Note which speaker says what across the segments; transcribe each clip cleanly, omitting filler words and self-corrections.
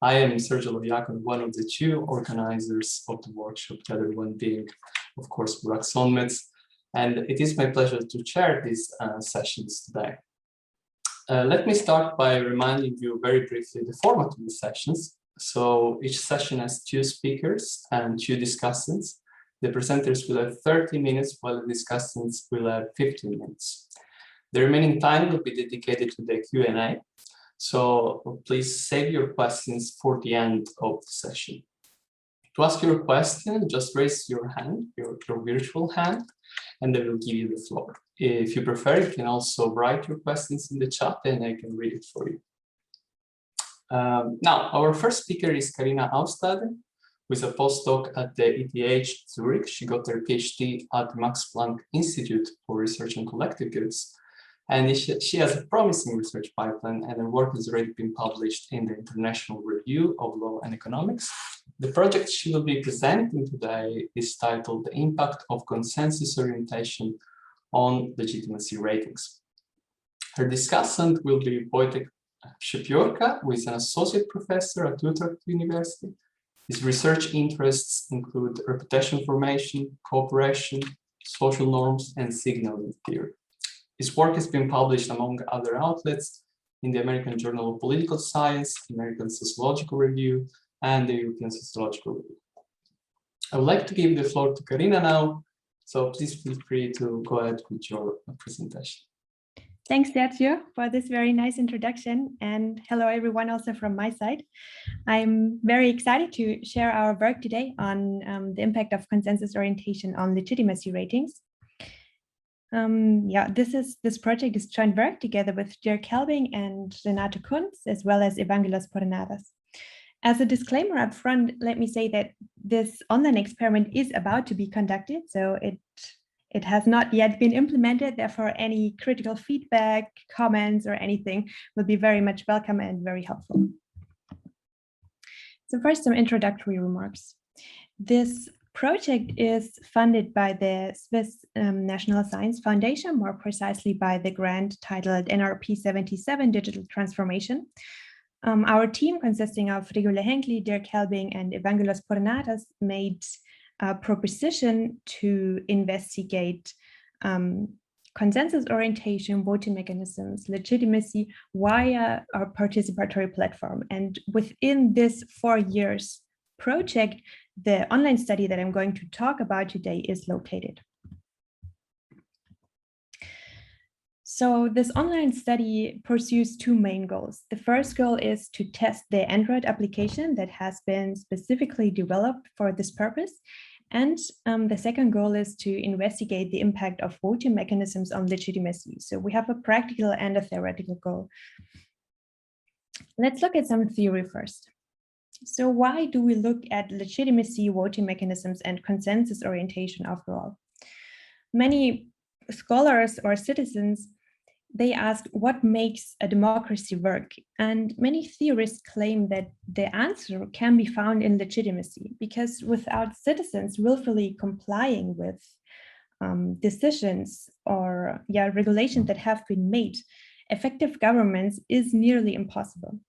Speaker 1: I am Sergio Loviakon, one of the two organizers of the workshop, the other one being, of course, Burak Sonmez. And it is my pleasure to chair these sessions today. Let me start by reminding you very briefly the format of the sessions. So each session has two speakers and two discussants. The presenters will have 30 minutes, while the discussants will have 15 minutes. The remaining time will be dedicated to the Q&A. So please save your questions for the end of the session. To ask your question, just raise your hand, your virtual hand, and they will give you the floor. If you prefer, you can also write your questions in the chat and I can read it for you. Now, our first speaker is Carina Hausladen, who is a postdoc at the ETH Zurich. She got her PhD at the Max Planck Institute for Research on Collective Goods. And she has a promising research pipeline, and her work has already been published in the International Review of Law and Economics. The project she will be presenting today is titled The Impact of Consensus Orientation on Legitimacy Ratings. Her discussant will be Wojtek Przepiorka, who is an associate professor at Utrecht University. His research interests include reputation formation, cooperation, social norms, and signaling theory. His work has been published, among other outlets, in the American Journal of Political Science, American Sociological Review, and the European Sociological Review. I would like to give the floor to Carina now, so please feel free to go ahead with your presentation.
Speaker 2: Thanks, Sergio, for this very nice introduction, and hello everyone also from my side. I'm very excited to share our work today on the impact of consensus orientation on legitimacy ratings. This project is joint work together with Dirk Helbing and Renato Kunz, as well as Evangelos Pournaras. As a disclaimer up front, let me say that this online experiment is about to be conducted, so it has not yet been implemented. Therefore, any critical feedback, comments, or anything will be very much welcome and very helpful. So first, some introductory remarks. This project is funded by the Swiss National Science Foundation, more precisely by the grant titled NRP 77 Digital Transformation. Our team, consisting of Regula Henkli, Dirk Helbing, and Evangelos Pournaras, made a proposition to investigate consensus orientation, voting mechanisms, legitimacy via our participatory platform. And within this 4 years project, the online study that I'm going to talk about today is located. So this online study pursues two main goals. The first goal is to test the Android application that has been specifically developed for this purpose. And the second goal is to investigate the impact of voting mechanisms on legitimacy. So we have a practical and a theoretical goal. Let's look at some theory first. So why do we look at legitimacy, voting mechanisms, and consensus orientation after all? Many scholars or citizens, they ask what makes a democracy work? And many theorists claim that the answer can be found in legitimacy, because without citizens willfully complying with decisions or regulations that have been made, effective governance is nearly impossible.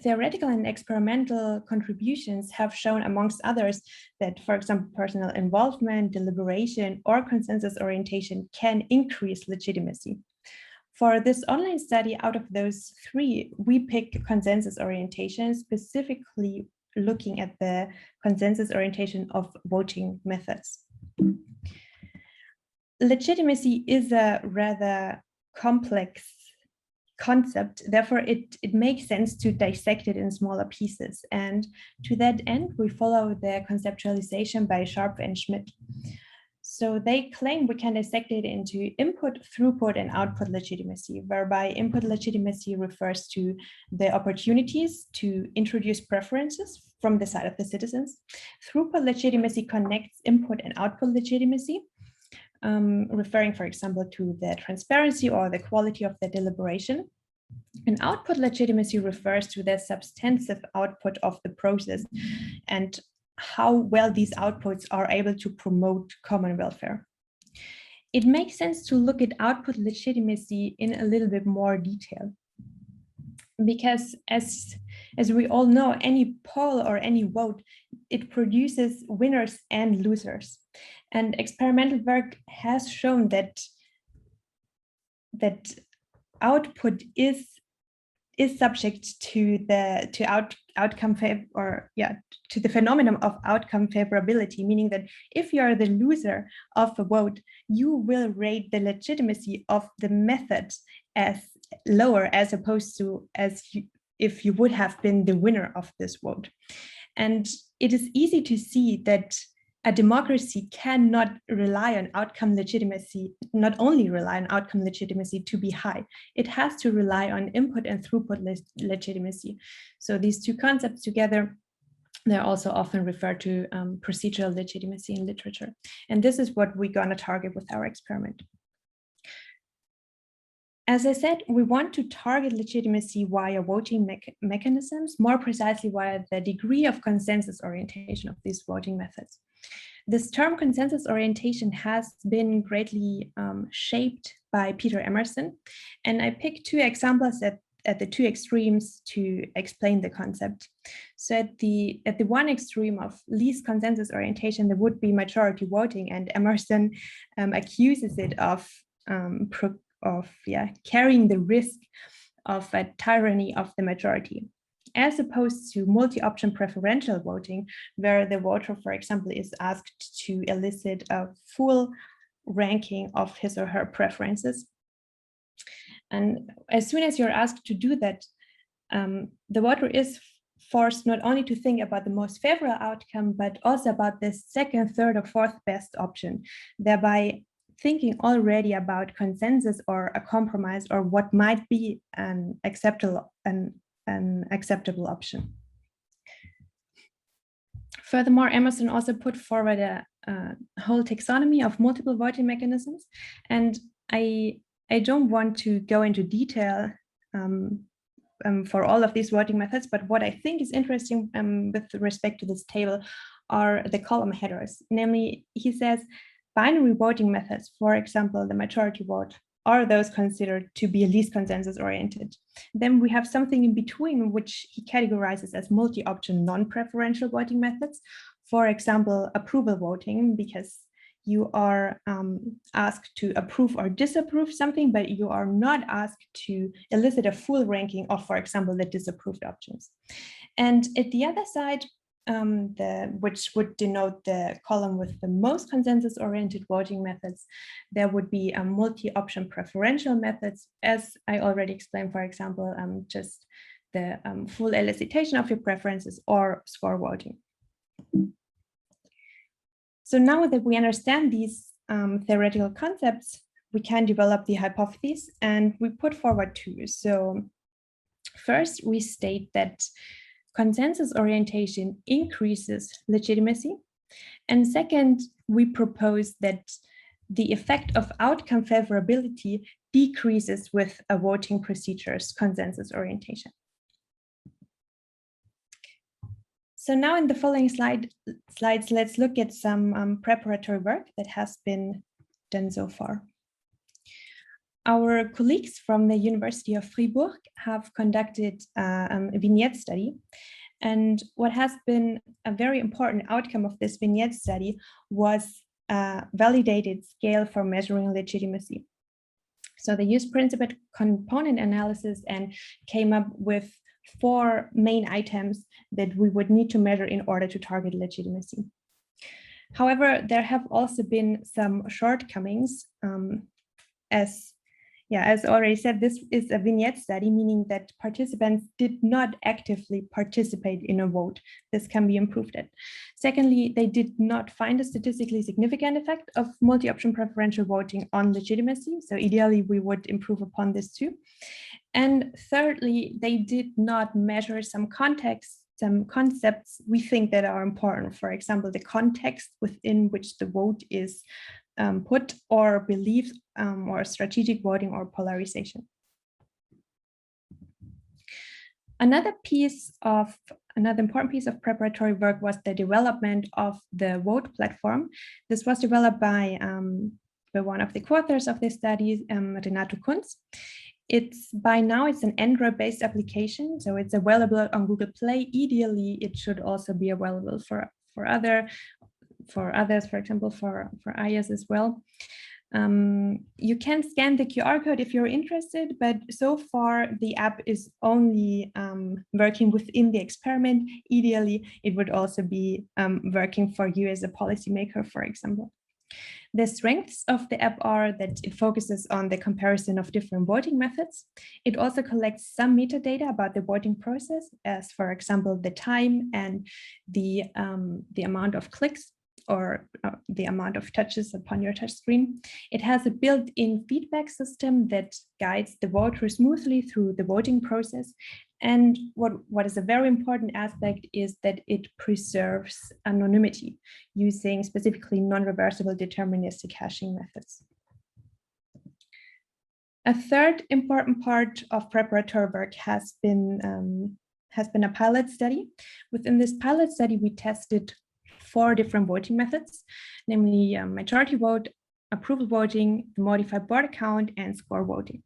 Speaker 2: Theoretical and experimental contributions have shown, amongst others, that, for example, personal involvement, deliberation, or consensus orientation can increase legitimacy. For this online study, out of those three, we picked consensus orientation, specifically looking at the consensus orientation of voting methods. Legitimacy is a rather complex concept, therefore it makes sense to dissect it in smaller pieces, and to that end we follow the conceptualization by Sharp and Schmidt. So they claim we can dissect it into input, throughput, and output legitimacy, whereby input legitimacy refers to the opportunities to introduce preferences from the side of the citizens. Throughput legitimacy connects input and output legitimacy, referring, for example, to the transparency or the quality of the deliberation. And output legitimacy refers to the substantive output of the process and how well these outputs are able to promote common welfare. It makes sense to look at output legitimacy in a little bit more detail, because as As we all know, any poll or any vote, it produces winners and losers. And experimental work has shown that output is subject to the phenomenon of outcome favorability, meaning that if you are the loser of a vote, you will rate the legitimacy of the method as lower, as opposed to if you would have been the winner of this vote. And it is easy to see that a democracy cannot rely on outcome legitimacy, not only rely on outcome legitimacy to be high, it has to rely on input and throughput legitimacy. So these two concepts together, they're also often referred to procedural legitimacy in literature. And this is what we're going to target with our experiment. As I said, we want to target legitimacy via voting mechanisms, more precisely via the degree of consensus orientation of these voting methods. This term consensus orientation has been greatly shaped by Peter Emerson, and I picked two examples at the two extremes to explain the concept. So at the one extreme of least consensus orientation, there would be majority voting, and Emerson accuses it of carrying the risk of a tyranny of the majority, as opposed to multi-option preferential voting, where the voter, for example, is asked to elicit a full ranking of his or her preferences. And as soon as you're asked to do that, the voter is forced not only to think about the most favorable outcome, but also about the second, third, or fourth best option, thereby thinking already about consensus or a compromise or what might be an acceptable option. Furthermore, Emerson also put forward a whole taxonomy of multiple voting mechanisms, and I don't want to go into detail for all of these voting methods, but what I think is interesting with respect to this table are the column headers. Namely, he says binary voting methods, for example, the majority vote, are those considered to be least consensus oriented. Then we have something in between, which he categorizes as multi-option non-preferential voting methods. For example, approval voting, because you are asked to approve or disapprove something, but you are not asked to elicit a full ranking of, for example, the disapproved options. And at the other side, which would denote the column with the most consensus-oriented voting methods, there would be multi-option preferential methods, as I already explained, for example, just the full elicitation of your preferences or score voting. So now that we understand these theoretical concepts, we can develop the hypotheses, and we put forward two. So first, we state that consensus orientation increases legitimacy. And second, we propose that the effect of outcome favorability decreases with a voting procedure's consensus orientation. So now in the following slides, let's look at some preparatory work that has been done so far. Our colleagues from the University of Fribourg have conducted a vignette study. And what has been a very important outcome of this vignette study was a validated scale for measuring legitimacy. So they used principal component analysis and came up with 4 main items that we would need to measure in order to target legitimacy. However, there have also been some shortcomings. As already said, this is a vignette study, meaning that participants did not actively participate in a vote. This can be improved at. Secondly, they did not find a statistically significant effect of multi-option preferential voting on legitimacy. So ideally, we would improve upon this too. And thirdly, they did not measure some context, some concepts we think that are important. For example, the context within which the vote is put, or beliefs, or strategic voting or polarization. Another important piece of preparatory work was the development of the vote platform. This was developed by one of the co-authors of this study, Renato Kunz. It's by now it's an Android-based application, so it's available on Google Play. Ideally, it should also be available for others, for example, for iOS as well. You can scan the QR code if you're interested, but so far the app is only working within the experiment. Ideally, it would also be working for you as a policymaker, for example. The strengths of the app are that it focuses on the comparison of different voting methods. It also collects some metadata about the voting process, as for example, the time and the amount of clicks or the amount of touches upon your touch screen. It has a built-in feedback system that guides the voter smoothly through the voting process. And what is a very important aspect is that it preserves anonymity using specifically non-reversible deterministic hashing methods. A third important part of preparatory work has been a pilot study. Within this pilot study, we tested 4 different voting methods, namely majority vote, approval voting, modified border count, and score voting.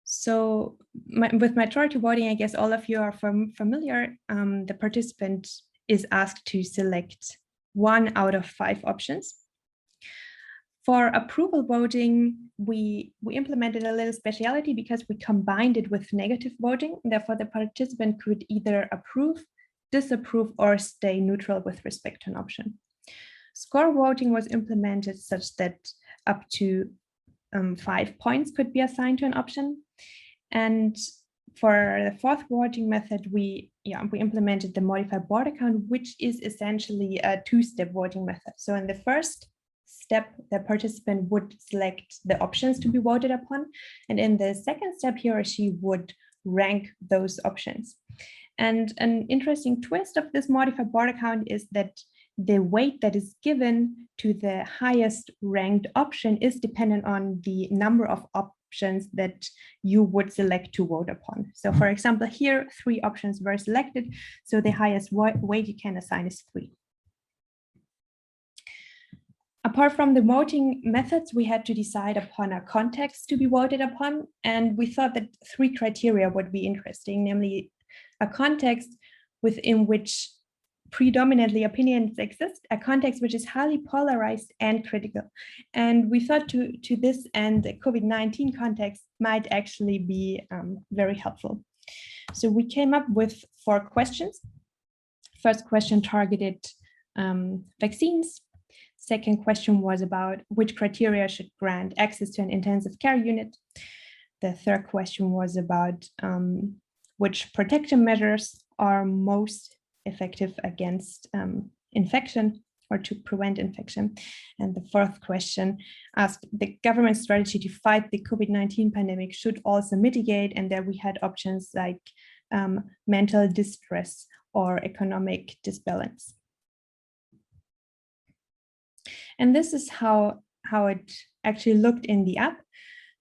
Speaker 2: So with majority voting, I guess all of you are familiar. The participant is asked to select 1 out of 5 options. For approval voting, we implemented a little speciality because we combined it with negative voting. Therefore, the participant could either approve, disapprove, or stay neutral with respect to an option. Score voting was implemented such that up to 5 points could be assigned to an option. And for the 4th voting method, we implemented the modified border count, which is essentially a 2-step voting method. So in the first step, the participant would select the options to be voted upon. And in the second step, he or she would rank those options. And an interesting twist of this modified border count is that the weight that is given to the highest ranked option is dependent on the number of options that you would select to vote upon. So for example, here 3 options were selected, so the highest weight you can assign is 3. Apart from the voting methods, we had to decide upon a context to be voted upon, and we thought that 3 criteria would be interesting, namely a context within which predominantly opinions exist, a context which is highly polarized and critical. And we thought to this end, the COVID-19 context might actually be very helpful. So we came up with 4 questions. First question targeted vaccines. Second question was about which criteria should grant access to an intensive care unit. The third question was about which protection measures are most effective against infection or to prevent infection. And the 4th question asked the government strategy to fight the COVID-19 pandemic should also mitigate, and there we had options like mental distress or economic disbalance. And this is how it actually looked in the app.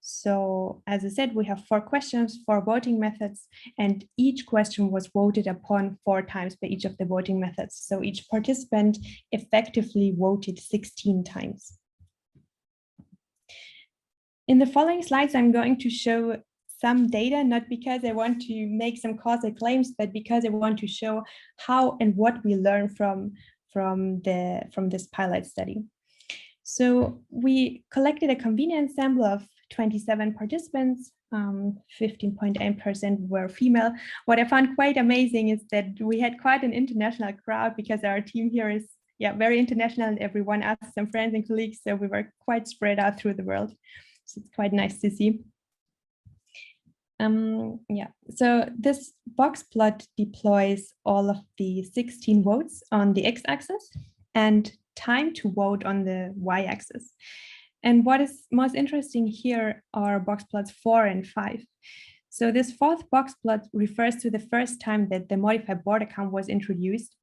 Speaker 2: So as I said, we have 4 questions, 4 voting methods, and each question was voted upon 4 times by each of the voting methods. So each participant effectively voted 16 times. In the following slides, I'm going to show some data, not because I want to make some causal claims, but because I want to show how and what we learned from this pilot study. So we collected a convenient sample of 27 participants, 15.8% were female. What I found quite amazing is that we had quite an international crowd because our team here is very international and everyone has some friends and colleagues, so we were quite spread out through the world. So it's quite nice to see. So this box plot deploys all of the 16 votes on the x-axis and time to vote on the y-axis. And what is most interesting here are box plots 4 and 5. So this 4th box plot refers to the first time that the modified border count was introduced.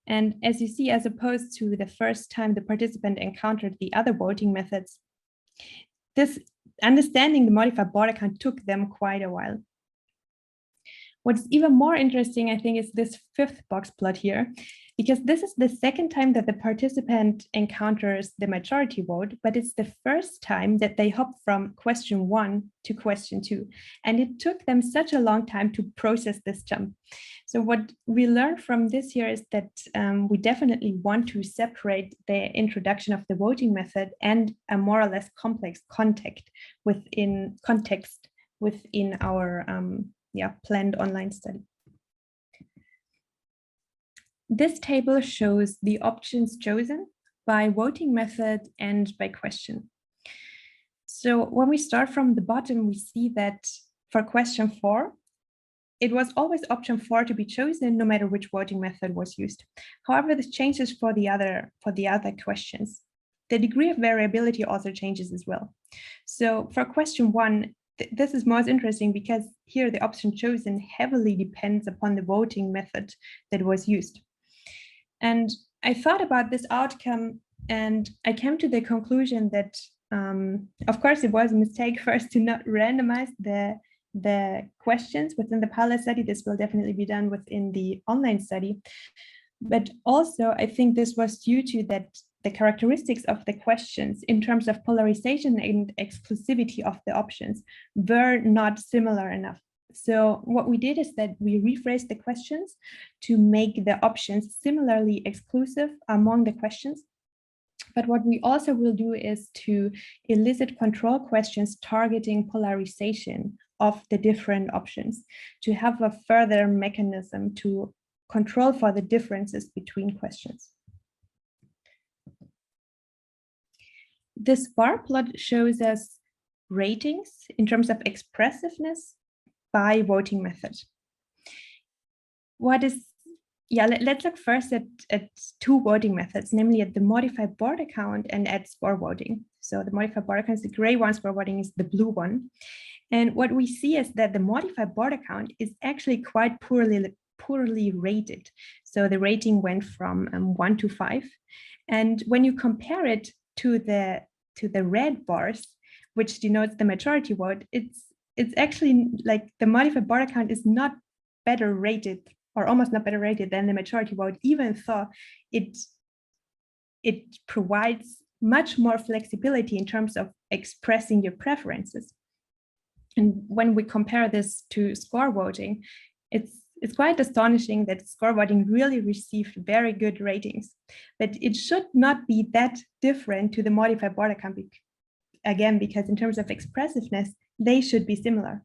Speaker 2: And as you see, as opposed to the first time the participant encountered the other voting methods, this understanding the modified border count took them quite a while. What's even more interesting, I think, is this 5th box plot here. because this is the second time that the participant encounters the majority vote, but it's the first time that they hop from question 1 to question 2. And it took them such a long time to process this jump. So what we learned from this here is that we definitely want to separate the introduction of the voting method and a more or less complex context within our planned online study. This table shows the options chosen by voting method and by question. So when we start from the bottom, we see that for question 4, it was always option 4 to be chosen, no matter which voting method was used. However, this changes for the other questions. The degree of variability also changes as well. So for question 1, this is most interesting because here the option chosen heavily depends upon the voting method that was used. And I thought about this outcome and I came to the conclusion that, of course, it was a mistake for us to not randomize the questions within the pilot study. This will definitely be done within the online study. But also, I think this was due to that the characteristics of the questions in terms of polarization and exclusivity of the options were not similar enough. So what we did is that we rephrased the questions to make the options similarly exclusive among the questions. But what we also will do is to elicit control questions targeting polarization of the different options to have a further mechanism to control for the differences between questions. This bar plot shows us ratings in terms of expressiveness by voting method. Let's look first at 2 voting methods, namely at the modified border count and at score voting. So the modified border count is the gray one, score voting is the blue one. And what we see is that the modified border count is actually quite poorly rated. So the rating went from 1 to 5. And when you compare it to the red bars, which denotes the majority vote, it's actually like the modified border count is not better rated or almost not better rated than the majority vote, even though it provides much more flexibility in terms of expressing your preferences. And when we compare this to score voting, it's quite astonishing that score voting really received very good ratings, but it should not be that different to the modified border count, again, because in terms of expressiveness, they should be similar.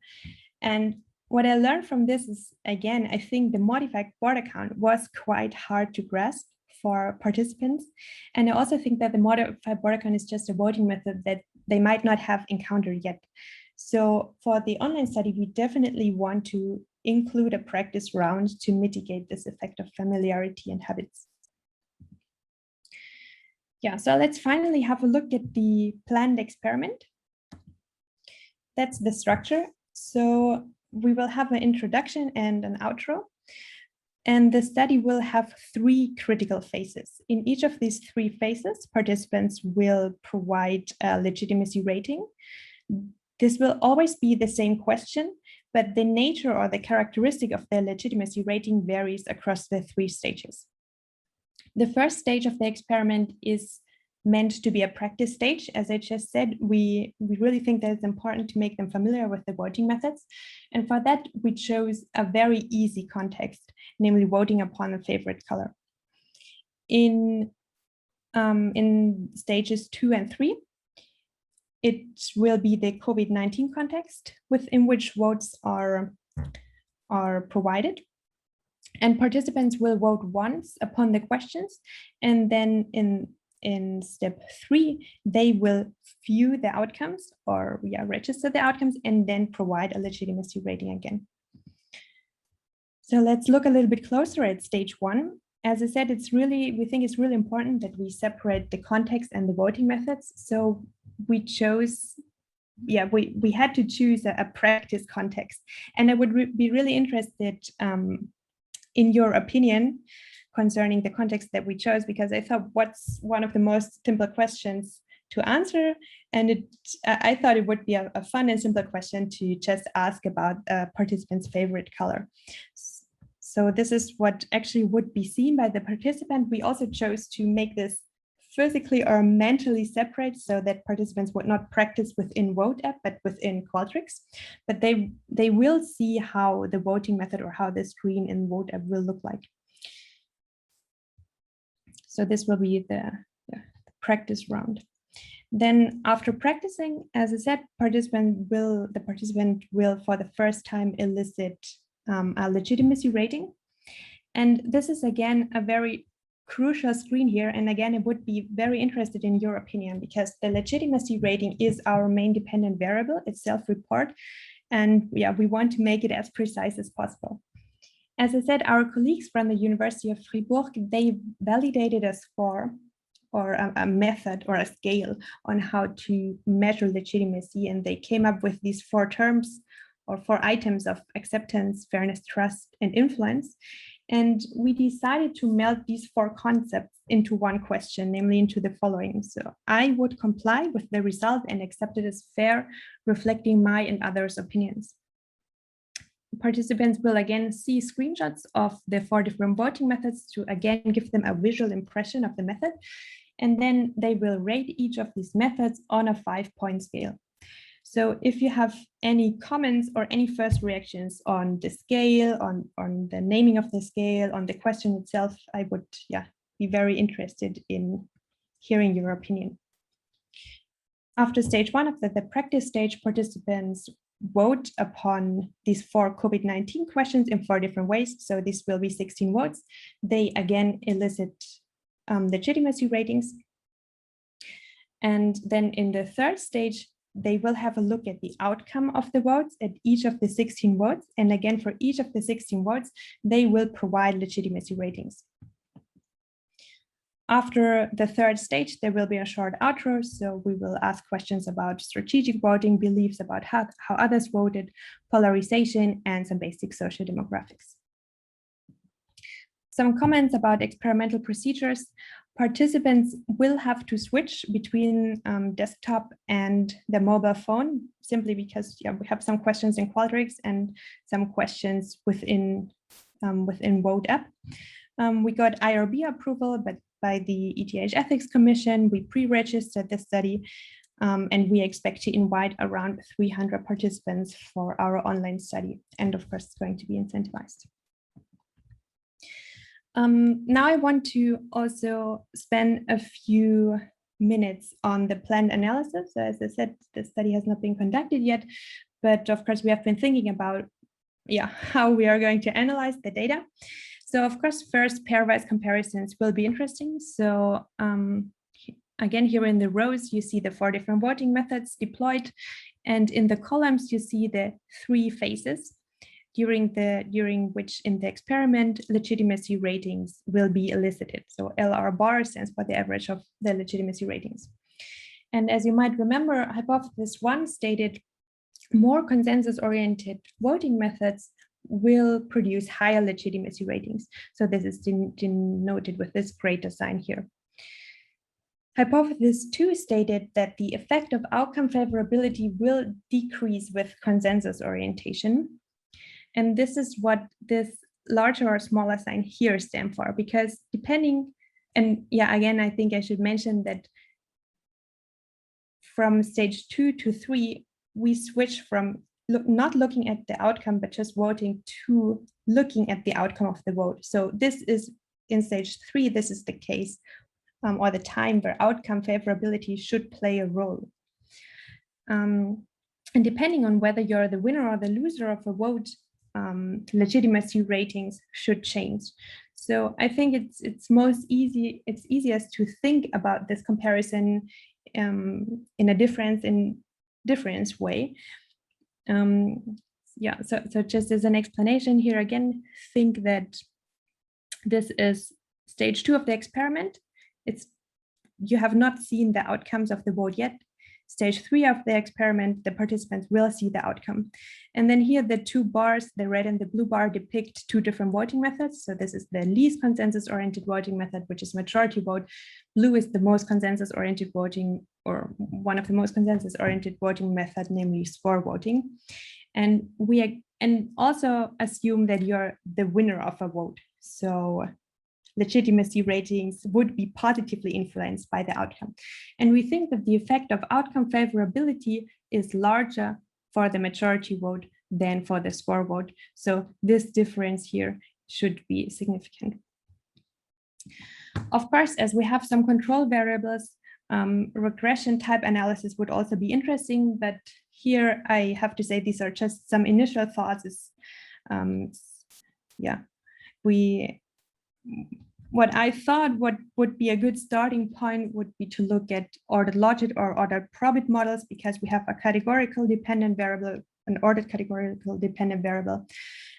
Speaker 2: And what I learned from this is, again, I think the modified border count was quite hard to grasp for participants. And I also think that the modified border count is just a voting method that they might not have encountered yet. So for the online study, we definitely want to include a practice round to mitigate this effect of familiarity and habits. Yeah, so let's finally have a look at the planned experiment. That's the structure. So we will have an introduction and an outro. And the study will have 3 critical phases. In each of these 3 phases, participants will provide a legitimacy rating. This will always be the same question, but the nature or the characteristic of the legitimacy rating varies across the 3 stages. The first stage of the experiment is meant to be a practice stage. As I just said, we really think that it's important to make them familiar with the voting methods. And for that, we chose a very easy context, namely voting upon a favorite color. In stages 2 and 3, it will be the COVID-19 context within which votes are provided. And participants will vote once upon the questions, and then in step 3, they will view the outcomes or register the outcomes and then provide a legitimacy rating again. So let's look a little bit closer at stage 1. As I said, we think it's really important that we separate the context and the voting methods. So we chose, we had to choose a practice context. And I would be really interested in your opinion concerning the context that we chose, because I thought what's one of the most simple questions to answer. And I thought it would be a fun and simple question to just ask about a participant's favorite color. So this is what actually would be seen by the participant. We also chose to make this physically or mentally separate so that participants would not practice within Vote app, but within Qualtrics. But they will see how the voting method or how the screen in Vote app will look like. So this will be the practice round. Then after practicing, as I said, the participant will for the first time elicit a legitimacy rating. And this is again a very crucial screen here. And again, I would be very interested in your opinion, because the legitimacy rating is our main dependent variable. It's self-report. And yeah, we want to make it as precise as possible. As I said, our colleagues from the University of Fribourg, they validated a score or a method or a scale on how to measure legitimacy. And they came up with these 4 terms or 4 items of acceptance, fairness, trust, and influence. And we decided to meld these 4 concepts into one question, namely into the following. So I would comply with the result and accept it as fair, reflecting my and others' opinions. Participants will again see screenshots of the 4 different voting methods to again give them a visual impression of the method. And then they will rate each of these methods on a 5-point scale. So if you have any comments or any first reactions on the scale, on the naming of the scale, on the question itself, I would be very interested in hearing your opinion. After stage 1 of the practice stage, participants vote upon these 4 COVID-19 questions in 4 different ways. So this will be 16 votes. They again elicit legitimacy ratings. And then in the third stage, they will have a look at the outcome of the votes at each of the 16 votes. And again, for each of the 16 votes, they will provide legitimacy ratings. After the third stage, there will be a short outro. So we will ask questions about strategic voting, beliefs about how others voted, polarization, and some basic social demographics. Some comments about experimental procedures. Participants will have to switch between desktop and the mobile phone, simply because we have some questions in Qualtrics and some questions within Vote app. We got IRB approval, but by the ETH Ethics Commission, we pre-registered this study, and we expect to invite around 300 participants for our online study. And of course, it's going to be incentivized. Now I want to also spend a few minutes on the planned analysis. So as I said, the study has not been conducted yet, but of course we have been thinking about how we are going to analyze the data. So of course, first pairwise comparisons will be interesting. So again, here in the rows, you see the 4 different voting methods deployed, and in the columns, you see the 3 phases during which in the experiment legitimacy ratings will be elicited. So LR bar stands for the average of the legitimacy ratings. And as you might remember, hypothesis 1 stated more consensus-oriented voting methods will produce higher legitimacy ratings. So this is denoted with this greater sign here. Hypothesis 2 stated that the effect of outcome favorability will decrease with consensus orientation. And this is what this larger or smaller sign here stands for, because depending, and again, I think I should mention that from stage 2 to 3, we switch from not looking at the outcome, but just voting to looking at the outcome of the vote. So this is in stage 3, this is the case or the time where outcome favorability should play a role. And depending on whether you're the winner or the loser of a vote, legitimacy ratings should change. So I think it's easiest to think about this comparison in a difference way. So just as an explanation here again, think that this is stage 2 of the experiment. You have not seen the outcomes of the vote yet. Stage 3 of the experiment, the participants will see the outcome. And then here the 2 bars, the red and the blue bar, depict 2 different voting methods. So this is the least consensus-oriented voting method, which is majority vote. Blue is the most consensus-oriented voting, or one of the most consensus-oriented voting method, namely score voting. And we and also assume that you're the winner of a vote. So legitimacy ratings would be positively influenced by the outcome. And we think that the effect of outcome favorability is larger for the majority vote than for the score vote. So this difference here should be significant. Of course, as we have some control variables, regression type analysis would also be interesting, but here I have to say these are just some initial thoughts. What I thought would be a good starting point would be to look at ordered logit or ordered probit models, because we have a categorical dependent variable, an ordered categorical dependent variable.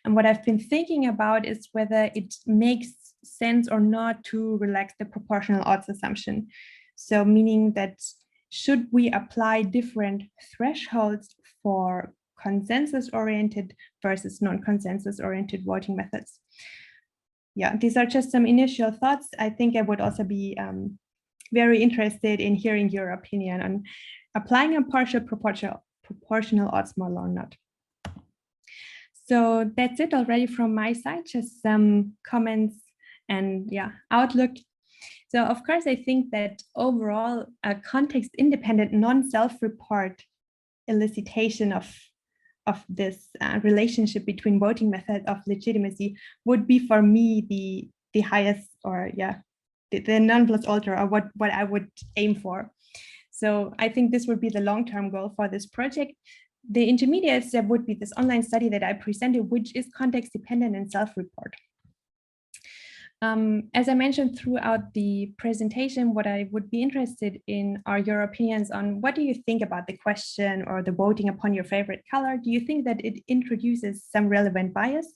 Speaker 2: And what I've been thinking about is whether it makes sense or not to relax the proportional odds assumption. So meaning that should we apply different thresholds for consensus-oriented versus non-consensus-oriented voting methods? Yeah, these are just some initial thoughts. I think I would also be very interested in hearing your opinion on applying a partial proportional odds model or not. So that's it already from my side, just some comments and outlook. So of course, I think that overall a context-independent non-self-report elicitation of this relationship between voting method of legitimacy would be for me the highest, or the non plus ultra, or what I would aim for. So I think this would be the long-term goal for this project. The intermediate step would be this online study that I presented, which is context dependent and self-report. As I mentioned throughout the presentation, what I would be interested in are your opinions on what do you think about the question or the voting upon your favorite color? Do you think that it introduces some relevant bias?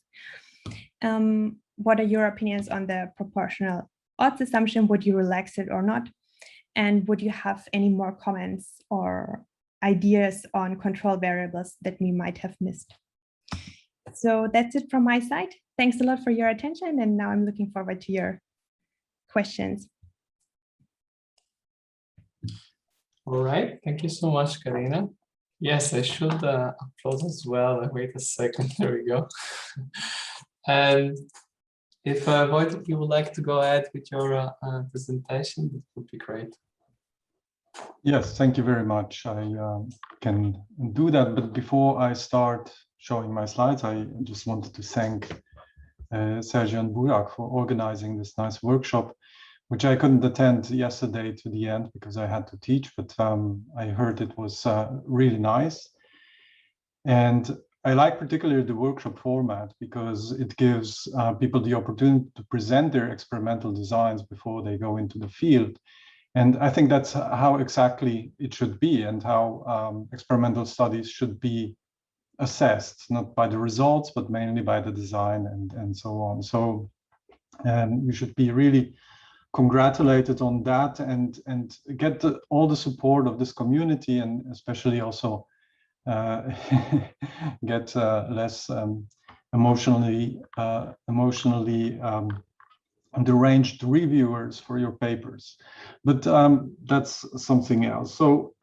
Speaker 2: What are your opinions on the proportional odds assumption? Would you relax it or not? And would you have any more comments or ideas on control variables that we might have missed? So that's it from my side. Thanks a lot for your attention, and now I'm looking forward to your questions.
Speaker 1: All right, thank you so much, Carina. Yes, I should upload as well. Wait a second, there we go. And if Wojtek, you would like to go ahead with your presentation, that would be great.
Speaker 3: Yes, thank you very much. I can do that, but before I start showing my slides, I just wanted to thank Sergio and Burak for organizing this nice workshop, which I couldn't attend yesterday to the end because I had to teach, but I heard it was really nice. And I like particularly the workshop format because it gives people the opportunity to present their experimental designs before they go into the field. And I think that's how exactly it should be, and how experimental studies should be assessed, not by the results, but mainly by the design and so on. So you should be really congratulated on that and get all the support of this community, and especially also get less emotionally deranged reviewers for your papers. But that's something else. So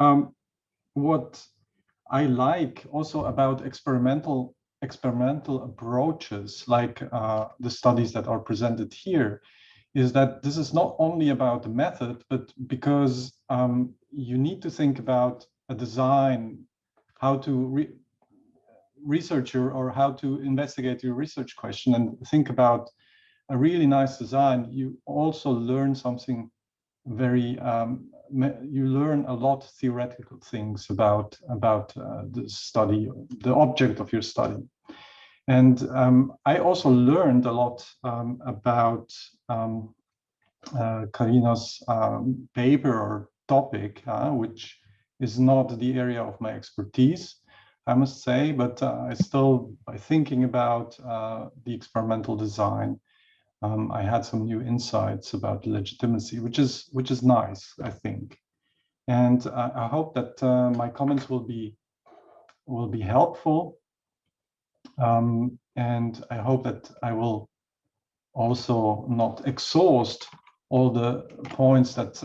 Speaker 3: what I like also about experimental approaches, like the studies that are presented here, is that this is not only about the method, but because you need to think about a design, how to research or how to investigate your research question, and think about a really nice design. You also learn something very you learn a lot of theoretical things about the study, the object of your study. And I also learned a lot about Carina's paper or topic, which is not the area of my expertise, I must say, but I still, by thinking about the experimental design, I had some new insights about legitimacy, which is nice, I think. And I hope that my comments will be helpful. And I hope that I will also not exhaust all the points that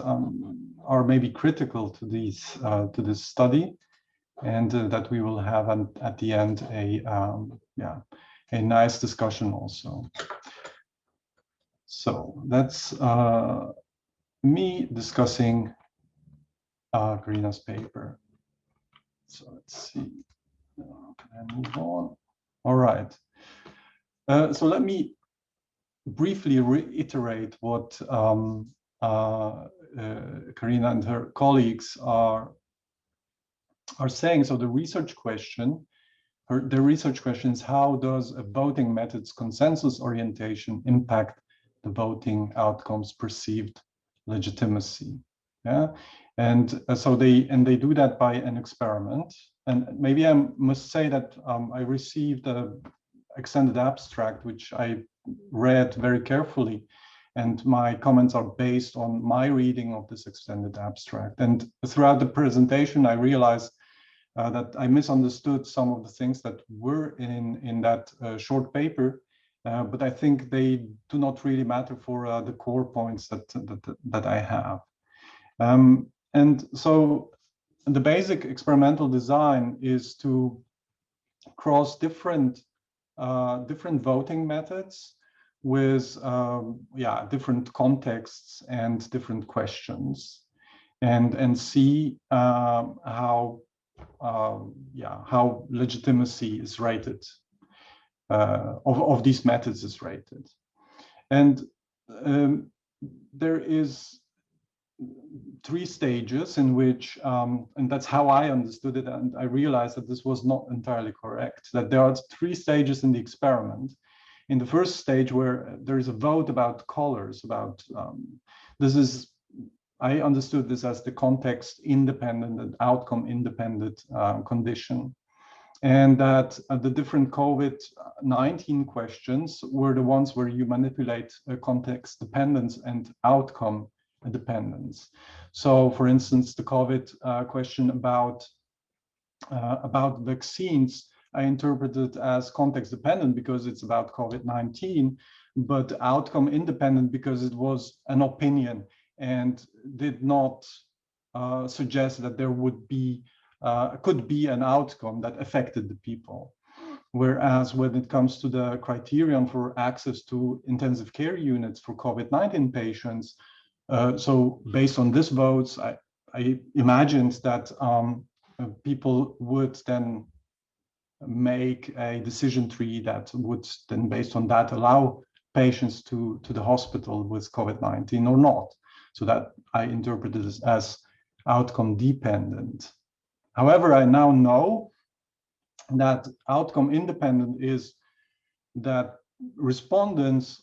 Speaker 3: are maybe critical to this study. and that we will have at the end a nice discussion also. So that's me discussing Carina's paper. So let's see. Can I move on? All right. So let me briefly reiterate what Carina and her colleagues are saying. So the research question, the research question is, how does a voting method's consensus orientation impact the voting outcome's perceived legitimacy? Yeah, and so they do that by an experiment. And maybe I must say that I received an extended abstract, which I read very carefully, and my comments are based on my reading of this extended abstract. And throughout the presentation, I realized that I misunderstood some of the things that were in that short paper, but I think they do not really matter for the core points that I have. And so the basic experimental design is to cross different voting methods with different contexts and different questions, and see how legitimacy is rated, of these methods is rated. And there is 3 stages in which, and that's how I understood it, and I realized that this was not entirely correct, that there are 3 stages in the experiment. In the first stage, where there is a vote about colors, about I understood this as the context independent and outcome independent condition, and that the different COVID-19 questions were the ones where you manipulate context dependence and outcome dependence. So, for instance, the COVID question about vaccines, I interpreted as context dependent because it's about COVID-19, but outcome independent because it was an opinion and did not suggest that there would be could be an outcome that affected the people. Whereas when it comes to the criterion for access to intensive care units for COVID-19 patients, so based on these votes, I imagined that people would then make a decision tree that would then, based on that, allow patients to the hospital with COVID-19 or not. So that I interpreted this as outcome dependent. However, I now know that outcome independent is that respondents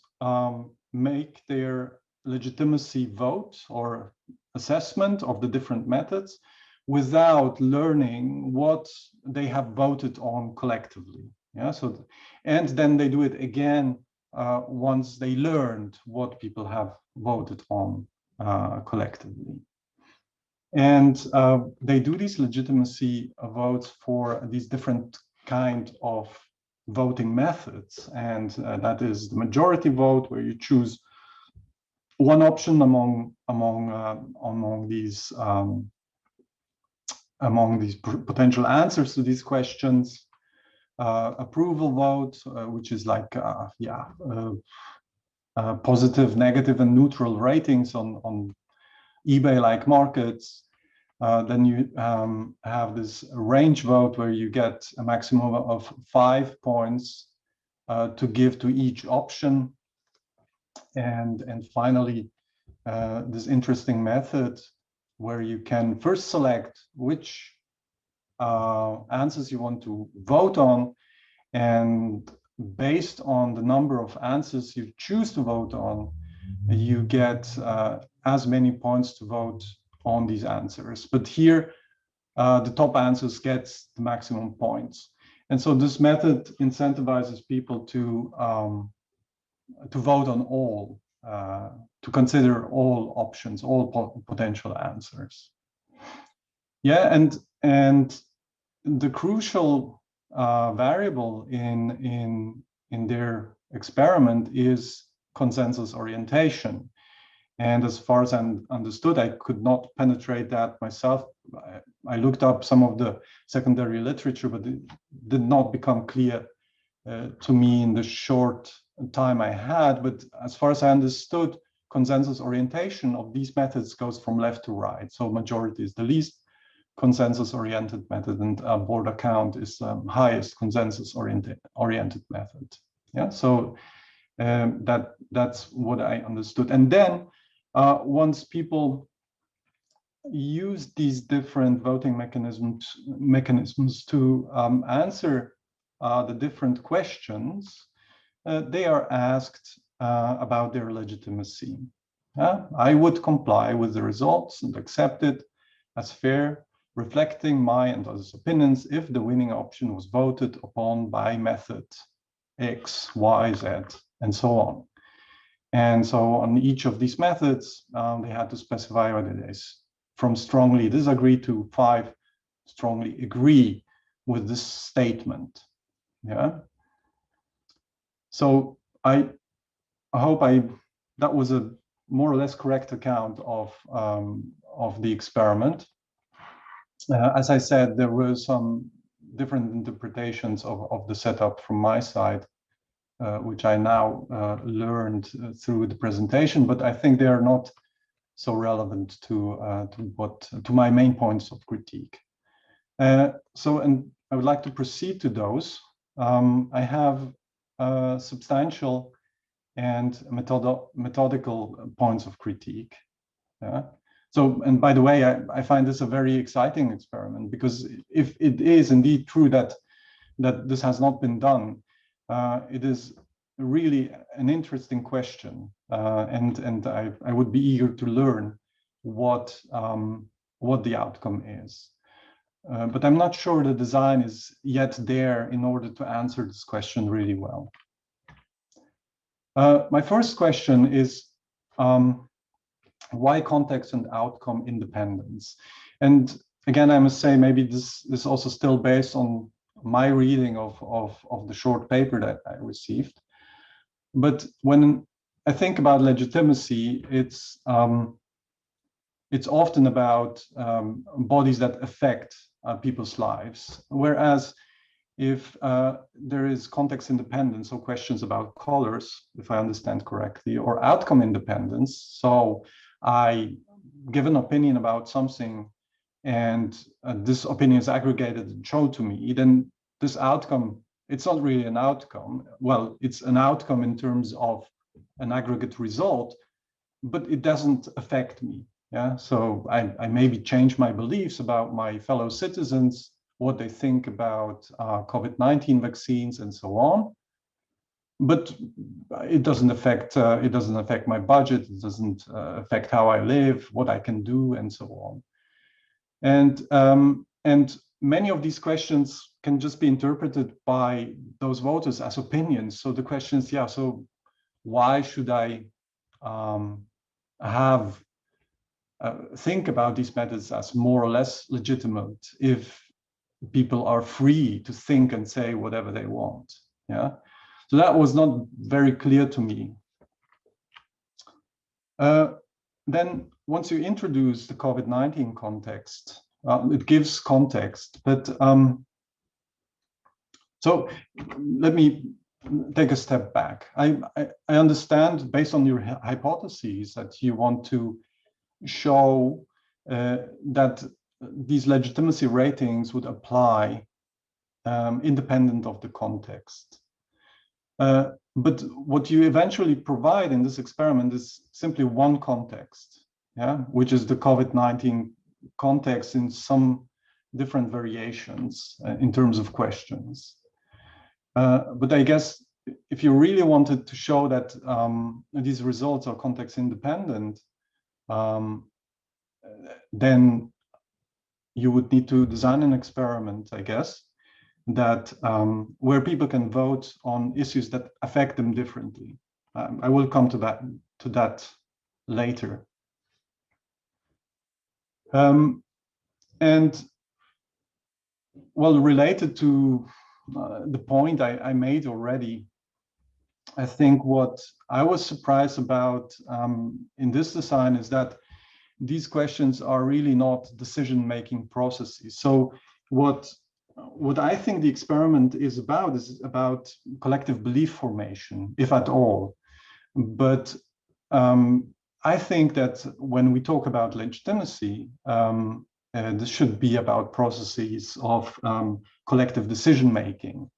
Speaker 3: make their legitimacy vote or assessment of the different methods without learning what they have voted on collectively. Yeah, so, and then they do it again once they learned what people have voted on collectively. And they do these legitimacy votes for these different kind of voting methods. And that is the majority vote, where you choose one option among these potential answers to these questions. Approval vote, which is like positive, negative, and neutral ratings on eBay-like markets. Then you have this range vote where you get a maximum of 5 points to give to each option. And finally, this interesting method where you can first select which answers you want to vote on, and based on the number of answers you choose to vote on, you get as many points to vote on these answers. But here, the top answers gets the maximum points. And so this method incentivizes people to vote on all, to consider all options, all potential answers. Yeah, and the crucial variable in their experiment is consensus orientation. And as far as I understood, I could not penetrate that myself. I looked up some of the secondary literature, but it did not become clear to me in the short time I had. But as far as I understood, consensus orientation of these methods goes from left to right. So majority is the least consensus-oriented method, and border count is the highest consensus-oriented method. Yeah, so that's what I understood. And then once people use these different voting mechanisms to answer the different questions, they are asked about their legitimacy. I would comply with the results and accept it as fair, reflecting my and others' opinions if the winning option was voted upon by method X, Y, Z, and so on. And so on each of these methods, they had to specify what it is, from strongly disagree to 5 strongly agree with this statement. Yeah. So I hope that was a more or less correct account of the experiment. As I said, there were some different interpretations of the setup from my side, which I now learned through the presentation, but I think they are not so relevant to my main points of critique. And I would like to proceed to those. I have substantial and methodical points of critique. Yeah. So, and by the way, I find this a very exciting experiment, because if it is indeed true that this has not been done, it is really an interesting question, and I would be eager to learn what the outcome is. But I'm not sure the design is yet there in order to answer this question really well. My first question is, why context and outcome independence? And again, I must say, maybe this is also still based on my reading of the short paper that I received. But when I think about legitimacy, it's often about bodies that affect people's lives. Whereas if there is context independence, so questions about colors, if I understand correctly, or outcome independence, so I give an opinion about something and this opinion is aggregated and shown to me, then this outcome, it's not really an outcome. Well, it's an outcome in terms of an aggregate result, but it doesn't affect me. Yeah, so I maybe change my beliefs about my fellow citizens, what they think about COVID-19 vaccines and so on, but it doesn't affect my budget. It doesn't affect how I live, what I can do, and so on. And many of these questions can just be interpreted by those voters as opinions. So the question is, yeah, so why should I think about these methods as more or less legitimate if people are free to think and say whatever they want? Yeah, so that was not very clear to me. Then once you introduce the COVID-19 context, it gives context, but so let me take a step back. I understand, based on your hypotheses, that you want to show that these legitimacy ratings would apply independent of the context. But what you eventually provide in this experiment is simply one context, yeah, which is the COVID-19 context in some different variations in terms of questions. But I guess if you really wanted to show that these results are context independent, then you would need to design an experiment, I guess, that where people can vote on issues that affect them differently. I will come to that later. And well, related to the point I made already, I think what I was surprised about in this design is that these questions are really not decision-making processes. So what I think the experiment is about collective belief formation, if at all. But I think that when we talk about legitimacy, this should be about processes of collective decision-making.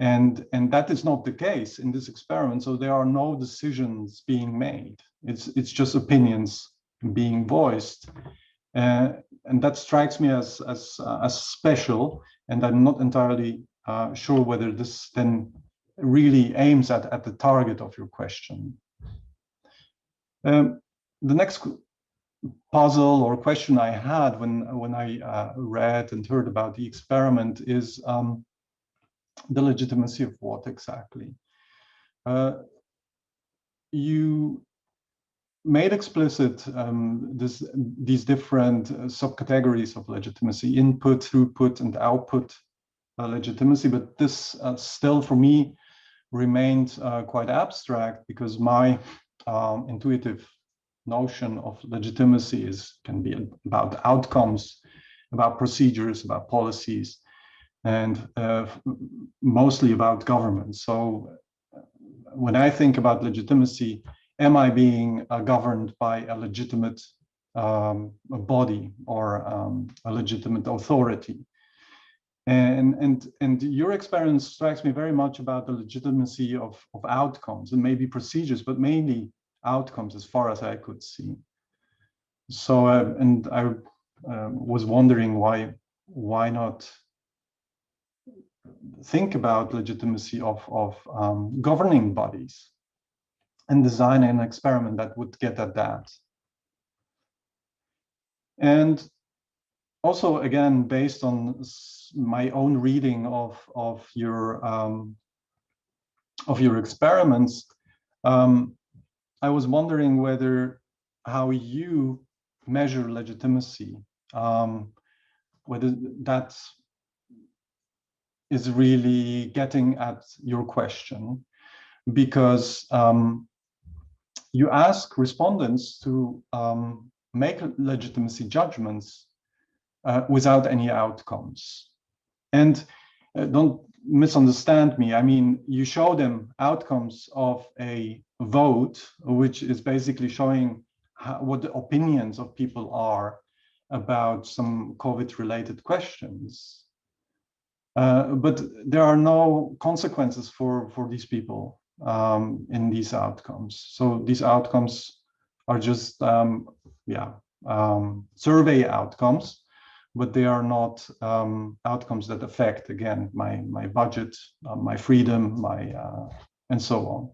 Speaker 3: And that is not the case in this experiment. So there are no decisions being made. It's just opinions being voiced. And that strikes me as special. And I'm not entirely sure whether this then really aims at the target of your question. The next puzzle or question I had when I read and heard about the experiment is the legitimacy of what exactly? You made explicit these different subcategories of legitimacy: input, throughput, and output legitimacy. But this still, for me, remained quite abstract, because my intuitive notion of legitimacy can be about outcomes, about procedures, about policies, and mostly about government. So when I think about legitimacy, am I being governed by a legitimate body or a legitimate authority? And your experience strikes me very much about the legitimacy of outcomes, and maybe procedures, but mainly outcomes as far as I could see. So, and I was wondering why not think about legitimacy of governing bodies and design an experiment that would get at that. And also, again, based on my own reading of your experiments, I was wondering how you measure legitimacy, whether that is really getting at your question, because you ask respondents to make legitimacy judgments without any outcomes. And don't misunderstand me. I mean, you show them outcomes of a vote, which is basically showing what the opinions of people are about some COVID-related questions. But there are no consequences for these people in these outcomes. So these outcomes are just survey outcomes, but they are not outcomes that affect, again, my budget, my freedom, and so on.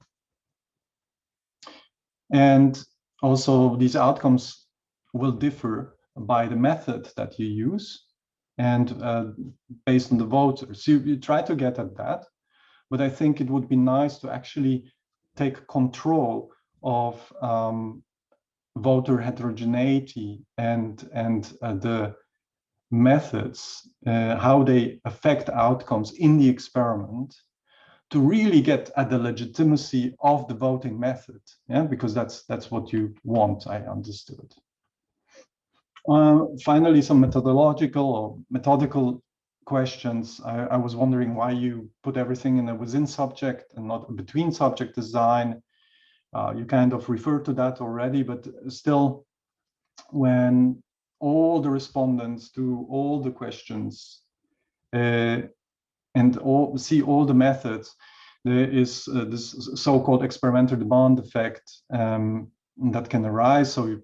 Speaker 3: And also, these outcomes will differ by the method that you use and based on the voters. So you try to get at that, but I think it would be nice to actually take control of voter heterogeneity and the methods, how they affect outcomes in the experiment, to really get at the legitimacy of the voting method, because that's what you want, I understood. Finally, some methodical questions. I was wondering why you put everything in a within subject and not a between subject design. You kind of referred to that already, but still, when all the respondents do all the questions and see all the methods, there is this so-called experimental demand effect that can arise. So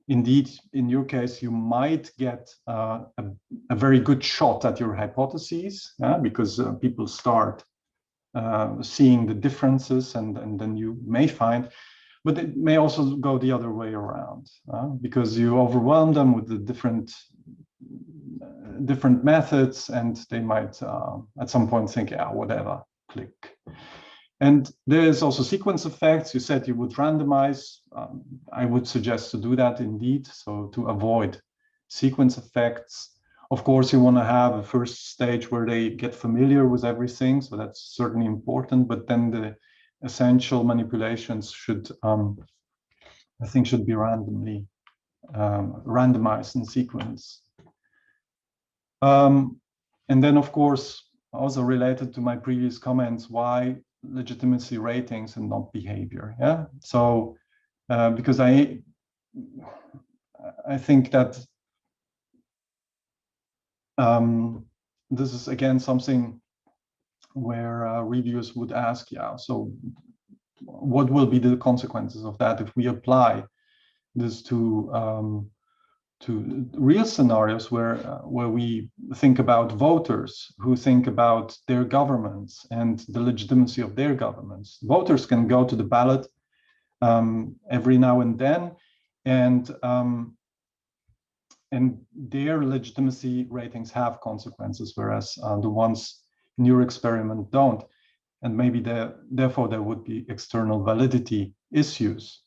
Speaker 3: indeed, in your case, you might get a very good shot at your hypotheses, because people start seeing the differences, and then you may find, but it may also go the other way around, because you overwhelm them with the different methods, and they might at some point think, yeah, whatever, click. And there is also sequence effects. You said you would randomize. I would suggest to do that indeed, so to avoid sequence effects. Of course, you want to have a first stage where they get familiar with everything, so that's certainly important. But then essential manipulations should, I think, should be randomly randomized in sequence. And then, of course, also related to my previous comments, why legitimacy ratings and not behavior? Yeah. So because I think that this is again something where reviewers would ask, yeah, so what will be the consequences of that if we apply this to real scenarios where we think about voters who think about their governments and the legitimacy of their governments. Voters can go to the ballot every now and then, and their legitimacy ratings have consequences, whereas the ones in your experiment don't. And maybe therefore there would be external validity issues.